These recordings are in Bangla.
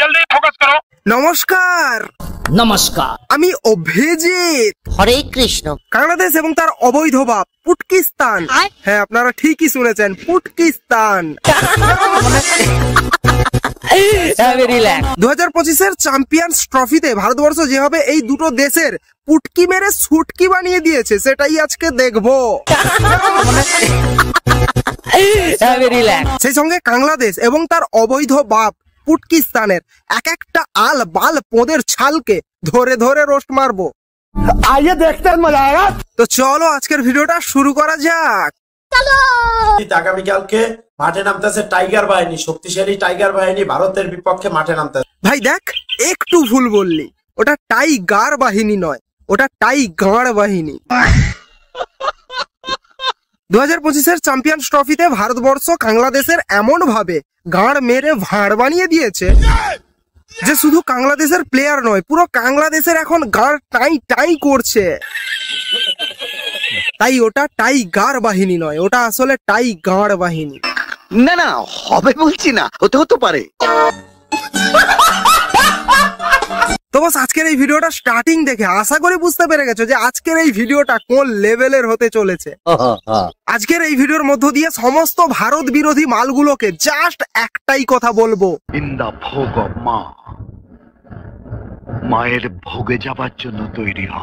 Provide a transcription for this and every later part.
जल्दी फोकस करो। নমস্কার। নমস্কার। আমি অভিজিৎ। হরে কৃষ্ণ। বাংলাদেশ এবং তার অবৈধ বাপ পুটকিস্তান। হ্যাঁ, আপনারা ঠিকই শুনেছেন, পুটকিস্তান। 2025-এর চ্যাম্পিয়ন্স ট্রফিতে ভারতবর্ষ যেভাবে এই দুটো দেশের পুটকি মেরে সুটকি বানিয়ে দিয়েছে, সেটাই আজকে দেখবো। সেই সঙ্গে বাংলাদেশ এবং তার অবৈধ বাপ পুটকিস্তানের এক একটা আল বাল পোদের ছালকে ধরে ধরে রোস্ট মারবো। আইয়ে দেখতে মজা আয়েগা। তো চলো আজকের ভিডিওটা শুরু করা যাক। আগামীকালকে মাঠে নামতেছে টাইগার বাহিনী, শক্তিশালী টাইগার বাহিনী ভারতের বিপক্ষে মাঠে নামতেছে। ভাই দেখ, একটু ভুল বললি, ওটা টাইগার বাহিনী নয়, ওটা টাইগার বাহিনী। 2025-এর চ্যাম্পিয়ন্স ট্রফিতে ভারতবর্ষ বাংলাদেশের এমন ভাবে গাঁড় মেরে ভাঁড় বানিয়ে দিয়েছে যে শুধু বাংলাদেশের প্লেয়ার নয়, পুরো বাংলাদেশের এখন গাঁড় টাই টাই করছে। তাই ওটা টাইগার বাহিনী নয়, ওটা আসলে টাইগার বাহিনী। না না, হবে বলছি না, হতে পারে। তো বস, আজকের এই ভিডিওটা স্টার্টিং দেখে আশা করি বুঝতে পেরে গেছো যে আজকের এই ভিডিওটা কোন লেভেলের হতে চলেছে। আজকের এই ভিডিওর মধ্য দিয়ে সমস্ত ভারত বিরোধী মালগুলোকে জাস্ট একটাই কথা বলবো, ইন দা ভোগ অফ মা, মায়ের ভোগে যাবার জন্য তৈরি হ।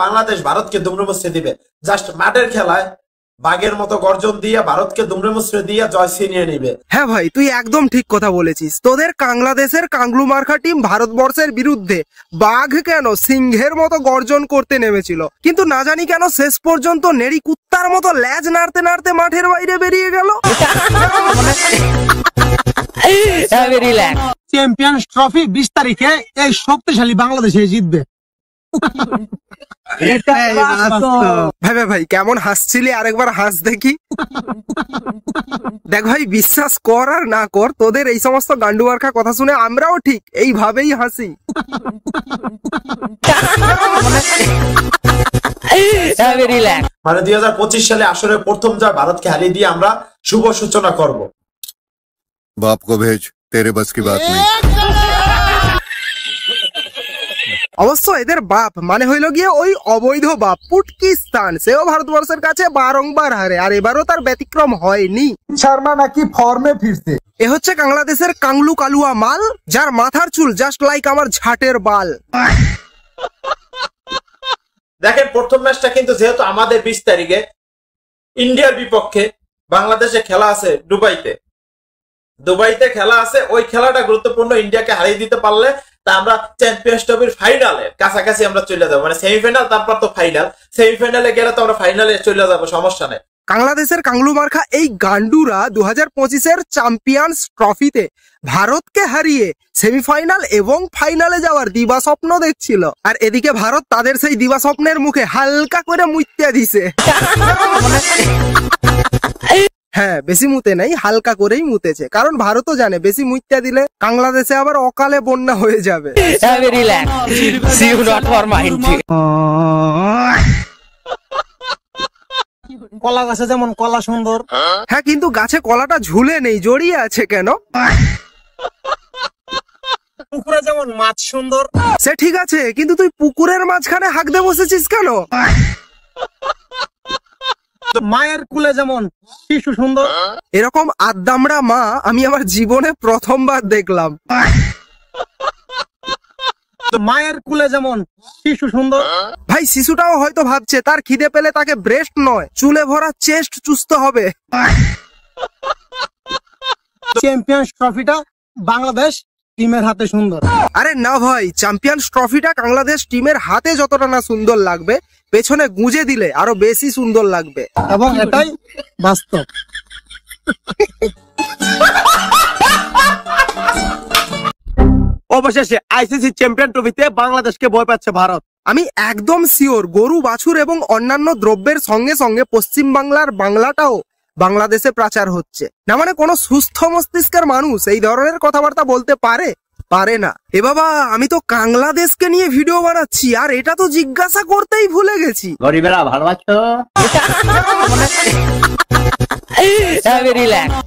বাংলাদেশ ভারতকে দুমড়ে মুচড়ে দিবে, জাস্ট মাঠের খেলায় বাঘের মতো গর্জন দিয়ে ভারতকে দুমড়ে মুচড়ে দিয়ে জয় ছিনিয়ে নিবে। হ্যাঁ ভাই, তুই একদম ঠিক কথা বলেছিস। তোদের বাংলাদেশের কাংলু মার্কা টিম ভারতবর্ষের বিরুদ্ধে বাঘ কেন সিংহের মতো গর্জন করতে নেমেছিল, কিন্তু না জানি কেন শেষ পর্যন্ত নেড়ি কুত্তার মতো ল্যাজ নাড়তে নাড়তে মাঠের বাইরে বেরিয়ে গেল। চ্যাম্পিয়ন্স ট্রফি 20 তারিখে এই শক্তিশালী বাংলাদেশে জিতবে। ভাই ভাই ভাই, কেমন হাসছিলি, আরেকবার হাস দেখি। দেখ ভাই, বিশ্বাস কর আর না কর, তোদের এই সমস্ত গান্ডু মার্কা কথা শুনে আমরাও ঠিক এইভাবেই হাসি। মানে 2025 সালে আসলে প্রথম জয় ভারতকে হারিয়ে দিয়ে আমরা শুভ সূচনা করব। बाप को भेज, तेरे बस की बात नहीं। অবশ্য এদের বাপ মানে হইল গিয়ে ওই অবৈধ বাপ পুটকিস্তান, সেও ভারতবর্ষের কাছে বারংবার হারে, আর এবারও তার ব্যতিক্রম হয়নি। শর্মা নাকি ফর্মে ফিরছে। এ হচ্ছে বাংলাদেশের কাংলু কালুয়া মাল, যার মাথার চুল জাস্ট লাইক আমার ঝাটের বাল। দেখেন, প্রথম ম্যাচটা কিন্তু যেহেতু আমাদের 20 তারিখে ইন্ডিয়ার বিপক্ষে বাংলাদেশে খেলা আছে দুবাইতে খেলা আছে, ওই খেলাটা গুরুত্বপূর্ণ। ইন্ডিয়াকে হারিয়ে দিতে পারলে তা আমরা চ্যাম্পিয়ন্স ট্রফির ফাইনালে কাছাকাছি আমরা চলে যাবো, মানে সেমিফাইনাল, তারপর তো ফাইনাল। সেমিফাইনালে গেলে তো আমরা ফাইনালে চলে যাবো, সমস্যা নেই। বাংলাদেশের কাংলু মার্কা এই গান্ডুরা 2025-এর চ্যাম্পিয়ন্স ট্রফিতে ভারতকে হারিয়ে সেমিফাইনাল এবং ফাইনালে যাওয়ার দিবা স্বপ্ন দেখছিল, আর এদিকে ভারত তাদের সেই দিবা স্বপ্নের মুখে হালকা করে মুইত্যা দিছে। হ্যাঁ, বেশি মুতে নাই, হালকা করেই মুতেছে, কারণ ভারতও জানে বেশি মুইত্যা দিলে বাংলাদেশে আবার অকালে বন্যা হয়ে যাবে। কলা গাছে যেমন কলা সুন্দর, হ্যাঁ, কিন্তু গাছে কলাটা ঝুলে নেই, জড়িয়ে আছে কেন? পুকুরে যেমন মাছ সুন্দর। সে ঠিক আছে, কিন্তু তুই পুকুরের মাঝখানে হাঁকতে বসেছিস কেন? মায়ের কুলে যেমন শিশু সুন্দর, এরকম আদ্দামড়া মা আমি আমার জীবনে প্রথমবার দেখলাম। মায়ের কুলে যেমন শিশু সুন্দর। ভাই, শিশুটাও হয়তো ভাবছে তার খিদে পেলে তাকে ব্রেস্ট নয়, চুলে ভরা চেস্ট চুষতে হবে। চ্যাম্পিয়ন্স ট্রফিটা বাংলাদেশ টিমের হাতে সুন্দর। আরে না ভাই, চ্যাম্পিয়ন্স ট্রফিটা বাংলাদেশ টিমের হাতে যতটা না সুন্দর লাগবে, পেছনে গুঁজে দিলে আরো বেশি সুন্দর লাগবে, এবং এটাই বাস্তব। অবশেষে আইসিসি চ্যাম্পিয়ন ট্রফিতে বাংলাদেশকে ভয় পাচ্ছে ভারত। আমি একদম শিওর গরু বাছুর এবং অন্যান্য দ্রব্যের সঙ্গে সঙ্গে পশ্চিম বাংলার বাংলাটাও বাংলাদেশে প্রচার হচ্ছে না। মানে কোনো সুস্থ মস্তিষ্কের মানুষ এই ধরনের কথাবার্তা বলতে পারে? পারে না। এ বাবা, আমি তো বাংলাদেশকে নিয়ে ভিডিও বানাচ্ছি আর এটা তো জিজ্ঞাসা করতেই ভুলে গেছি। গরিবেরা ভালো আছো?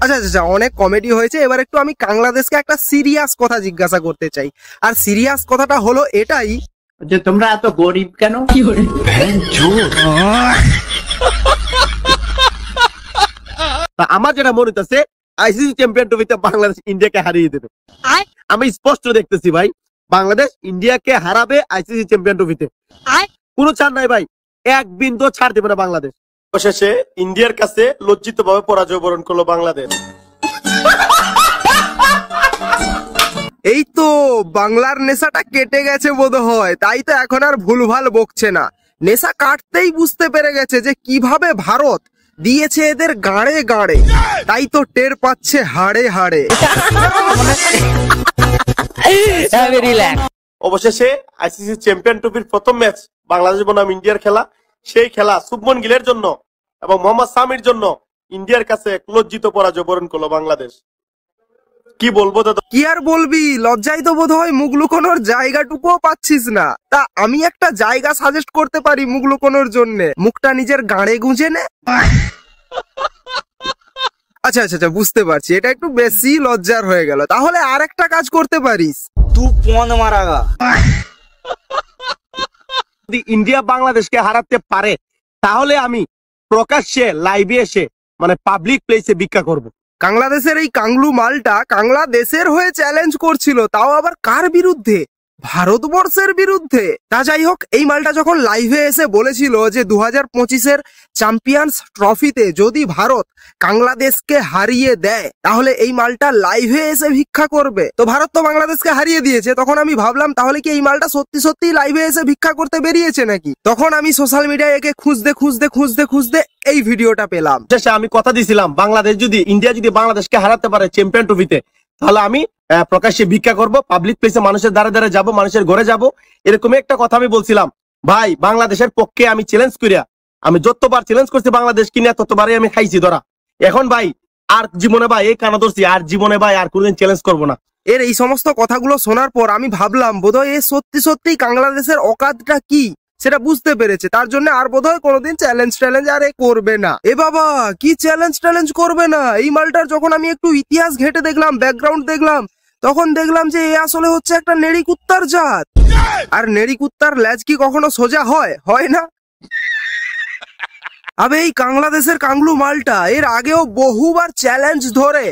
আচ্ছা আচ্ছা, অনেক কমেডি হয়েছে, এবার একটু আমি বাংলাদেশকে একটা সিরিয়াস কথা জিজ্ঞাসা করতে চাই। আর সিরিয়াস কথাটা হলো এটাই যে তোমরা এত গরিব কেন? আমার যেটা মনে হচ্ছে আইসিসি চ্যাম্পিয়ন ট্রফিতে বাংলাদেশ ইন্ডিয়াকে হারিয়ে দেবে। আমি স্পষ্ট দেখতেছি ভাই, বাংলাদেশ ইন্ডিয়াকে হারাবে আইসিসি চ্যাম্পিয়ন ট্রফিতে। কোনো ছাড় নাই ভাই, এক বিন্দু ছাড় দেবে না বাংলাদেশ। অবশেষে ইন্ডিয়ার কাছে লজ্জিত ভাবে পরাজয় বরণ করলো বাংলাদেশ। এই তো বাংলার নেশাটা কেটে গেছে বোধহয়, তাই তো এখন আর ভুলভাল বকছে না। নেশা কাটতেই বুঝতে পেরে গেছে যে কিভাবে ভারত দিয়েছে এদের গাড়ে গাড়ে, তাই তো টের পাচ্ছে হাড়ে হাড়ে। অবশেষে আইসিসি চ্যাম্পিয়ন ট্রফির প্রথম ম্যাচ বাংলাদেশ বনাম ইন্ডিয়ার খেলা, সেই খেলা শুভমন গিলের জন্য এবং মোহাম্মদ সামির জন্য ইন্ডিয়ার কাছে এক লজ্জিত পরাজয় বরণ করলো বাংলাদেশ। কি বলবো দাদা? কি আর বলবি, লজ্জায় তো বোধ হয় মুখ লুকোনোর জায়গাটুকুও পাচ্ছিস না। তা আমি একটা জায়গা সাজেস্ট করতে পারি মুখ লুকোনোর জন্য, মুখটা নিজের গাড়ে গুঁজে নে। আচ্ছা আচ্ছা আচ্ছা, বুঝতে পারছি এটা একটু বেশি লজ্জার হয়ে গেল, তাহলে আর একটা কাজ করতে পারিস। যদি ইন্ডিয়া বাংলাদেশকে হারাতে পারে তাহলে আমি প্রকাশ্যে লাইভে এসে মানে পাবলিক প্লেসে ভিক্ষা করব। বাংলাদেশের এই কাংলু মালটা বাংলাদেশের হয়ে চ্যালেঞ্জ করছিল, তাও আবার কার বিরুদ্ধে? ভারতবর্ষের বিরুদ্ধে। তা যাই হোক, এই মালটা যখন লাইভে এসে বলেছিল যে 2025-এর চ্যাম্পিয়ন্স ট্রফিতে যদি ভারত বাংলাদেশকে হারিয়ে দেয় তাহলে এই মালটা লাইভে এসে ভিক্ষা করবে। তো ভারত তো বাংলাদেশকে হারিয়ে দিয়েছে, তখন আমি ভাবলাম তাহলে কি এই মালটা সত্যি সত্যি লাইভে এসে ভিক্ষা করতে বেরিয়েছে নাকি। তখন আমি সোশ্যাল মিডিয়ায় একে খুঁজতে এই ভিডিওটা পেলাম। শেষে আমি কথা দিয়েছিলাম ইন্ডিয়া যদি বাংলাদেশকে হারাতে পারে চ্যাম্পিয়ন ট্রফিতে তাহলে আমি প্রকাশ্যে ভিক্ষা করব, পাবলিক প্লেসে মানুষের দ্বারে দ্বারে যাব, মানুষের ঘরে যাব, এরকম একটা কথা আমি বলছিলাম। ভাই, বাংলাদেশের পক্ষে আমি চ্যালেঞ্জ করিয়া আমি যতবার চ্যালেঞ্জ করছি বাংলাদেশ কিনা ততবারই আমি খাইছি ধরা। এখন ভাই আর জীবনে ভাই এই কানা ধরছি, আর জীবনে ভাই আর কোনোদিন চ্যালেঞ্জ করবো না। এর এই সমস্ত কথাগুলো শোনার পর আমি ভাবলাম বোধহয় এ সত্যি সত্যি বাংলাদেশের অকাতটা কি সেটা বুঝতে পেরেছে, তার জন্য আর বোধহয় কোনোদিন চ্যালেঞ্জ আর করবে না। এ বাবা, কি চ্যালেঞ্জ করবে না? এই মালটার যখন আমি একটু ইতিহাস ঘেটে দেখলাম, ব্যাকগ্রাউন্ড দেখলাম, তখন দেখলাম যে এ আসলে হচ্ছে একটা নেড়ি কুত্তার জাত। আর নেড়ি কুত্তার লেজ কি কখনো সোজা হয় না? আবে এই বাংলাদেশের কাংলু মালটা এর আগেও বহুবার চ্যালেঞ্জ ধরে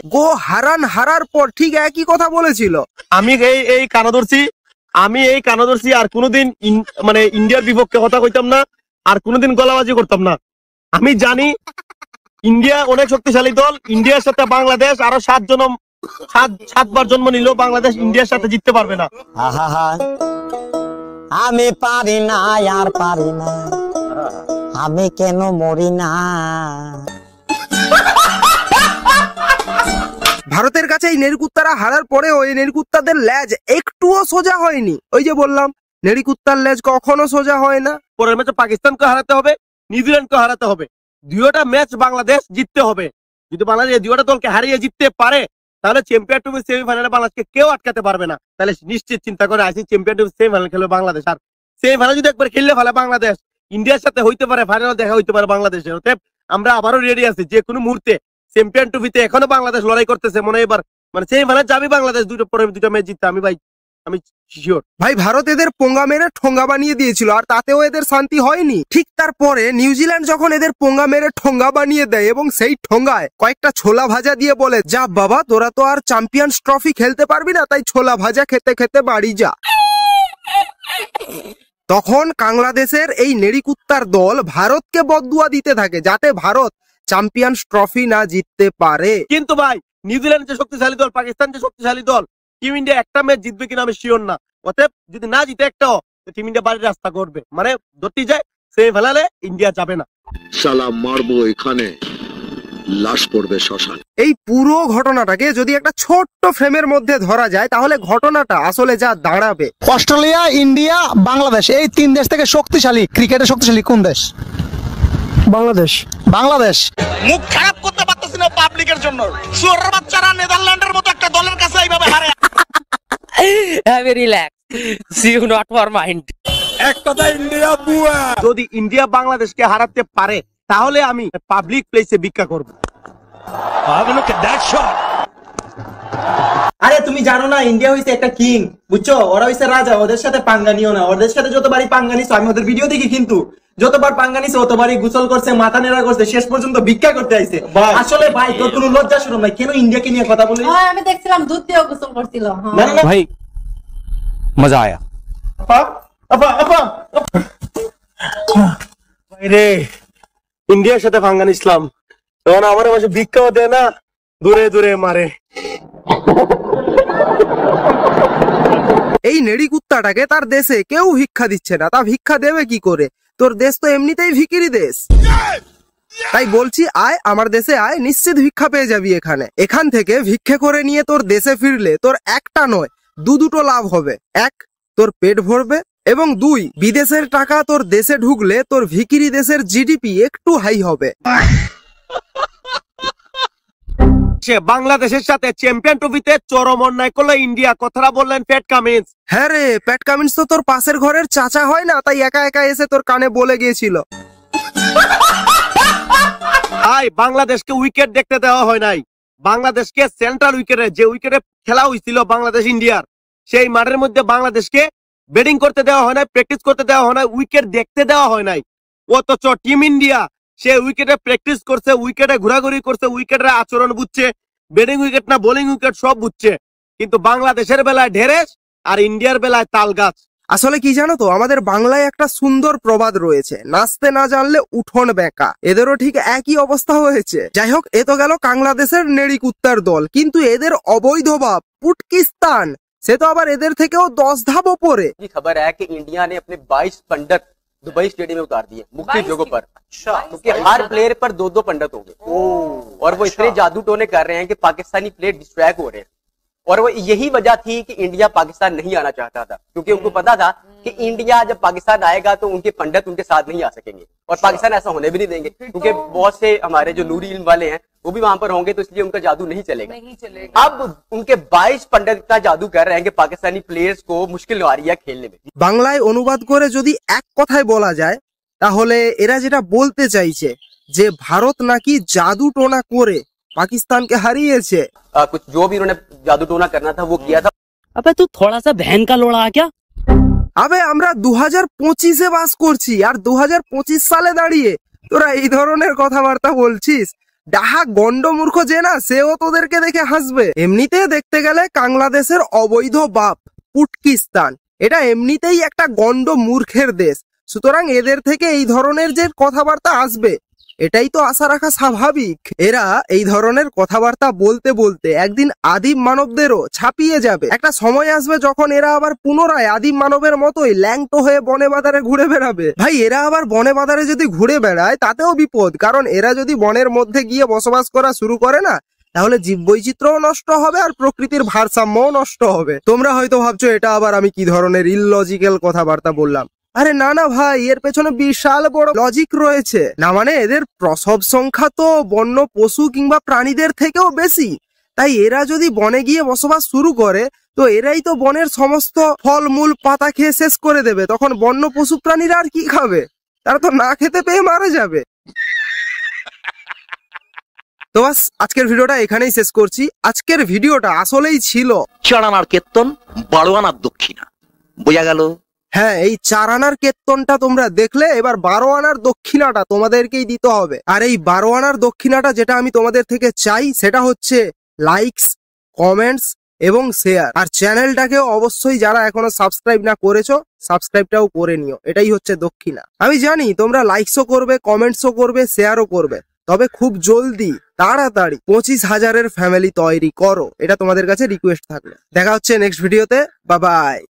হারার পর ঠিক একই কথা বলেছিল। আমি এই কানা ধরছি আর কোনোদিন মানে ইন্ডিয়ার বিপক্ষে কথা কইতাম না, আর কোনোদিন গলাবাজি করতাম না। আমি জানি ইন্ডিয়া অনেক শক্তিশালী দল, ইন্ডিয়ার সাথে বাংলাদেশ আরো 7বার জন্ম নিল, বাংলাদেশ ইন্ডিয়ার সাথে জিততে পারবে না। আমি পারি না, আর পারি না, আমি কেন মরি না। ভারতের কাছে এই নেড়িকুত্তারা হারার পরেও এই নেড়িকুত্তাদের লেজ একটুও সোজা হয়নি। ওই যে বললাম, নেড়িকুত্তার লেজ কখনো সোজা হয় না। পরের ম্যাচে পাকিস্তানকে হারাতে হবে, নিউজিল্যান্ডকে হারাতে হবে, দুইটা ম্যাচ বাংলাদেশ জিততে হবে। যদি বাংলাদেশ দুইটা দলকে হারিয়ে জিততে পারে তাহলে চ্যাম্পিয়ন ট্রফি সেমিফাইনালে বাংলাদেশকে কেউ আটকাতে পারবে না। তাহলে নিশ্চিত চিন্তা করে আসি চ্যাম্পিয়ন ট্রফি সেমিফাইনাল খেলবে বাংলাদেশ। আর সেমিফাইনাল যদি একবার খেললে ফেলে বাংলাদেশ ইন্ডিয়ার সাথে হইতে পারে, ফাইনাল দেখা হইতে পারে বাংলাদেশের। অতএব আমরা আবারও রেডি আছি যে কোনো মুহূর্তে চ্যাম্পিয়ন ট্রফিতে। এখনো বাংলাদেশ লড়াই করতেছে, মনে এবার মানে সেমিফাইনাল যাবে বাংলাদেশ, দুটো ম্যাচ জিততে। আমি শিওর ভাই, ভারত এদের পোঙ্গা মেরে ঠোঙ্গা বানিয়ে দিয়েছিল আর তাতেও এদের শান্তি হয়নি। ঠিক তারপরে নিউজিল্যান্ড যখন এদের পোঙ্গা মেরে ঠোঙ্গা বানিয়ে দেয় এবং সেই ঠোঙ্গায় কয়েকটা ছোলা ভাজা দিয়ে বলে, যা বাবা তোরা তো আর চ্যাম্পিয়ন্স ট্রফি খেলতে পারবি না, তাই ছোলা ভাজা খেতে খেতে বাড়ি যা। তখন বাংলাদেশের এই নেড়িকুত্তার দল ভারতকে বদদুয়া দিতে থাকে যাতে ভারত চ্যাম্পিয়ন্স ট্রফি না জিততে পারে। কিন্তু ভাই, নিউজিল্যান্ড যে শক্তিশালী দল, পাকিস্তান যে শক্তিশালী দল, টিম ইন্ডিয়া একটা ম্যাচ জিতবে কিনা আমি শিওর না। অতএব যদি না জিতে একটাও, টিম ইন্ডিয়া বাড়ির রাস্তা করবে, মানে ধরতে যায় সেমিফাইনালে ইন্ডিয়া যাবে না। শালা মারবো এখানে, লাশ পড়বে শ্মশান। এই পুরো ঘটনাটাকে যদি একটা ছোট্ট ফ্রেমের মধ্যে ধরা যায় তাহলে ঘটনাটা আসলে যা দাঁড়াবে। অস্ট্রেলিয়া, ইন্ডিয়া, বাংলাদেশ, এই 3 দেশ থেকে শক্তিশালী ক্রিকেটে শক্তিশালী কোন দেশ? বাংলাদেশ। মুখ খারাপ করতে পারতেছি না পাবলিকের জন্য। সুরের বাচ্চারা নেদারল্যান্ডের মতো একটা দলের কাছে এইভাবে হারে। Have a relax. See you not for mind. যদি ইন্ডিয়া বাংলাদেশকে হারাতে পারে তাহলে আমি পাবলিক প্লেসে ভিক্ষা করব। আরে তুমি জানো না ইন্ডিয়া হইছে একটা কিং, বুঝছো? ওরা হইছে রাজা, ওদের সাথে পাঙ্গা নিও না। ওদের সাথে যতবারই পাঙ্গা নিছো, আমি ওদের ভিডিও দেখি কিন্তু যতবার পাঙ্গা নিছে ততবারই গোসল করছে, মাথা নেড়া করছে, শেষ পর্যন্ত ভিক্ষা করতে আইছে। আসলে ভাই তোর কোনো লজ্জা শরম নাই? কেন ইন্ডিয়াকে নিয়ে কথা বলিস? আমি দেখছিলাম দুধ দিয়ে গোসল করছিল। না না भाई मजा आया। আপা আপা আপা রে ইন্ডিয়ার সাথে পাঙ্গা নিছিলাম, তখন আমার মাঝে ভিক্ষাও দেয় না, দূরে দূরে মারে। এই নেড়ি কুত্তাটাকে তার দেশে কেউ ভিক্ষা দিচ্ছে না, তা ভিক্ষা দেবে কি করে? তোর দেশ তো এমনিতেই ভিখিরি দেশ। তাই বলছি আয় আমার দেশে আয়, নিশ্চিত ভিক্ষা পেয়ে যাবি এখানে। এখান থেকে ভিক্ষে করে নিয়ে তোর দেশে ফিরলে তোর একটা নয় দুটো লাভ হবে। এক, তোর পেট ভরবে, এবং দুই, বিদেশের টাকা তোর দেশে ঢুকলে তোর ভিখিরি দেশের জিডিপি একটু হাই হবে। সে বাংলাদেশের সাথে চ্যাম্পিয়ন ট্রফিতে চরম অন্যায় করলো ইন্ডিয়া, কথাটা বললেন প্যাট কামিন্স। হ্যাঁ রে, প্যাট কামিন্স তো তোর পাশের ঘরের চাচা হয় না, তাই একা একা এসে তোর কানে বলে গিয়েছিল। বাংলাদেশকে উইকেট দেখতে দেওয়া হয় নাই। বাংলাদেশকে সেন্ট্রাল উইকেটে, যে উইকেটে খেলা হয়েছিল বাংলাদেশ ইন্ডিয়ার, সেই মাঠের মধ্যে বাংলাদেশকে ব্যাটিং করতে দেওয়া হয় নাই, প্র্যাকটিস করতে দেওয়া হয় নাই, উইকেট দেখতে দেওয়া হয় নাই। অথচ টিম ইন্ডিয়া সে উইকেটে প্র্যাকটিস করছে, উইকেটে ঘোরাঘুরি করছে, উইকেটের আচরণ বুঝছে, ব্যাটিং উইকেট না বোলিং উইকেট সব বুঝছে। কিন্তু বাংলাদেশের বেলায় ঢেরেস আর ইন্ডিয়ার বেলায় তাল গাছ। আসলে কি জানো তো, আমাদের বাংলায় একটা সুন্দর প্রবাদ রয়েছে, নাচতে না জানলে উঠোন বেঁকা। এদেরও ঠিক একই অবস্থা হয়েছে। যাই হোক, এ তো গেল বাংলাদেশের নেড়ি কুত্তার দল, কিন্তু এদের অবৈধ বাপ পুটকিস্তান, সে তো আবার এদের থেকেও 10 ধাপ ওপরে। खबर है कि इंडिया ने अपने 22 पंडित दुबई स्टेडियम में उतार दिए मुख्तलिफ जगहों पर। क्योंकि हर प्लेयर पर 2-2 पंडित हो गए और वो इतने जादू टोने कर रहे हैं कि पाकिस्तानी प्लेयर डिस्ट्रैक्ट हो रहे हैं। और वो यही वजह थी कि इंडिया पाकिस्तान नहीं आना चाहता था, क्योंकि उनको पता था कि इंडिया जब पाकिस्तान आएगा तो उनके पंडित उनके साथ नहीं आ सकेंगे, और पाकिस्तान ऐसा होने भी नहीं देंगे, क्योंकि बहुत से हमारे जो नूरी इल्म वाले हैं वो भी वहां पर होंगे, तो इसलिए उनका जादू नहीं चलेगा। अब उनके 22 पंडित का जादू कर रहे हैं कि पाकिस्तानी प्लेयर्स को मुश्किल आ रही है खेलने में। বাংলায় অনুবাদ করে যদি এক কথায় বলা যায়, তাহলে এরা যেটা বলতে চাইছে যে ভারত নাকি জাদু টোনা করে পাকিস্তানকে হারিয়েছে। कुछ जो भी उन्होंने जादू टोना करना था वो किया था। अबे तू थोड़ा सा बहन का लोड़ा क्या? আবে আমরা 2025-এ বাস করছি, আর 2025 সালে দাঁড়িয়ে তোরা এই ধরনের কথাবার্তা বলছিস। ডাহা গন্ড মূর্খ যে না, সেও তোদেরকে দেখে হাসবে। এমনিতে দেখতে গেলে বাংলাদেশের অবৈধ বাপ পুটকিস্তান, এটা এমনিতেই একটা গন্ড মূর্খের দেশ, সুতরাং এদের থেকে এই ধরনের যে কথাবার্তা আসবে এটাই তো আশা রাখা স্বাভাবিক। এরা এই ধরনের কথাবার্তা বলতে বলতে একদিন আদিম মানবদেরও ছাপিয়ে যাবে। একটা সময় আসবে যখন এরা আবার পুনরায় আদিম মানবের মতোই ল্যাংটো হয়ে বনে বাজারে ঘুরে বেড়াবে। ভাই, এরা আবার বনে বাজারে যদি ঘুরে বেড়ায় তাতেও বিপদ, কারণ এরা যদি বনের মধ্যে গিয়ে বসবাস করা শুরু করে না, তাহলে জীববৈচিত্র্যও নষ্ট হবে আর প্রকৃতির ভারসাম্যও নষ্ট হবে। তোমরা হয়তো ভাবছো এটা আবার আমি কি ধরনের ইললজিক্যাল কথাবার্তা বললাম। আরে না না ভাই, এর পেছনে বিশাল বড় লজিক রয়েছে। না মানে এদের প্রসব সংখ্যা তো বন্য পশু কিংবা প্রাণীদের থেকেও বেশি, তাই এরা যদি বনে গিয়ে বসবাস শুরু করে তো এরাই তো বনের সমস্ত ফলমূল পাতা খেয়ে শেষ করে দেবে। তখন বন্য পশু প্রাণীরা আর কি খাবে? তারা তো না খেতে পেয়ে মারা যাবে। তো বাস, আজকের ভিডিওটা এখানেই শেষ করছি। আজকের ভিডিওটা আসলেই ছিল চারানার কেতন, 12 আনার দক্ষিণা। বোঝা গেল? হ্যাঁ, এই 4 আনার কেতনটা তোমরা দেখলে, এবার 12 আনার দক্ষিণাটা তোমাদেরকেই দিতে হবে। আর এই 12 আনার দক্ষিণাটা যেটা আমি তোমাদের থেকে চাই সেটা হচ্ছে লাইকস, কমেন্টস এবং শেয়ার। আর চ্যানেলটাকেও অবশ্যই যারা এখনো সাবস্ক্রাইব না করেছো সাবস্ক্রাইবটাও করে নিও, এটাই হচ্ছে দক্ষিণা। আমি জানি তোমরা লাইকসও করবে, কমেন্টসও করবে, শেয়ারও করবে, তবে খুব জলদি তাড়াতাড়ি 25,000-এর ফ্যামিলি তৈরি করো, এটা তোমাদের কাছে রিকোয়েস্ট থাকলো। দেখা হচ্ছে নেক্সট ভিডিওতে। Bye bye.